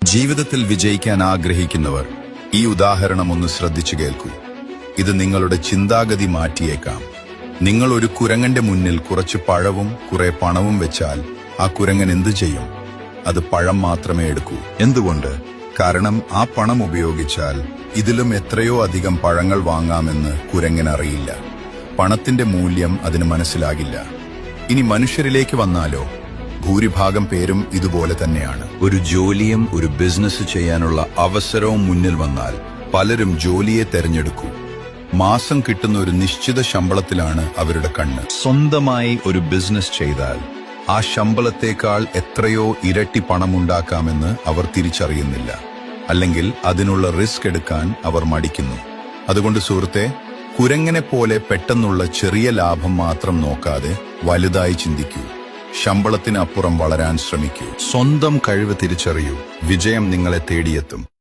ജീവിതത്തിൽ വിജയിക്കാൻ ആഗ്രഹിക്കുന്നവർ ഈ ഉദാഹരണം ഒന്ന് ശ്രദ്ധിച്ചു കേൾക്കൂ. ഇത് നിങ്ങളുടെ ചിന്താഗതി മാറ്റിയേക്കാം. നിങ്ങൾ ഒരു കുരങ്ങന്റെ മുന്നിൽ കുറച്ച് പഴവും കുറെ പണവും വെച്ചാൽ ആ കുരങ്ങൻ എന്തു ചെയ്യും? അത് പഴം മാത്രമേ എടുക്കൂ. എന്തുകൊണ്ട്? കാരണം ആ പണം ഉപയോഗിച്ചാൽ ഇതിലും എത്രയോ അധികം പഴങ്ങൾ വാങ്ങാമെന്ന് കുരങ്ങനറിയില്ല. പണത്തിന്റെ മൂല്യം അതിന് മനസ്സിലാകില്ല. ഇനി മനുഷ്യരിലേക്ക് വന്നാലോ? ഭൂരിഭാഗം പേരും ഇതുപോലെ തന്നെയാണ്. ഒരു ജോലിയും ഒരു ബിസിനസ് ചെയ്യാനുള്ള അവസരവും മുന്നിൽ വന്നാൽ പലരും ജോലിയെ തെരഞ്ഞെടുക്കൂ. മാസം കിട്ടുന്ന ഒരു നിശ്ചിത ശമ്പളത്തിലാണ് അവരുടെ കണ്ണ്. സ്വന്തമായി ഒരു ബിസിനസ് ചെയ്താൽ ആ ശമ്പളത്തേക്കാൾ എത്രയോ ഇരട്ടി പണമുണ്ടാക്കാമെന്ന് അവർ തിരിച്ചറിയുന്നില്ല. അല്ലെങ്കിൽ അതിനുള്ള റിസ്ക് എടുക്കാൻ അവർ മടിക്കുന്നു. അതുകൊണ്ട് സുഹൃത്തെ, കുരങ്ങനെ പോലെ പെട്ടെന്നുള്ള ചെറിയ ലാഭം മാത്രം നോക്കാതെ വലുതായി ചിന്തിക്കൂ. ശമ്പളത്തിനപ്പുറം വളരാൻ ശ്രമിക്കൂ. സ്വന്തം കഴിവ് തിരിച്ചറിയൂ. വിജയം നിങ്ങളെ തേടിയെത്തും.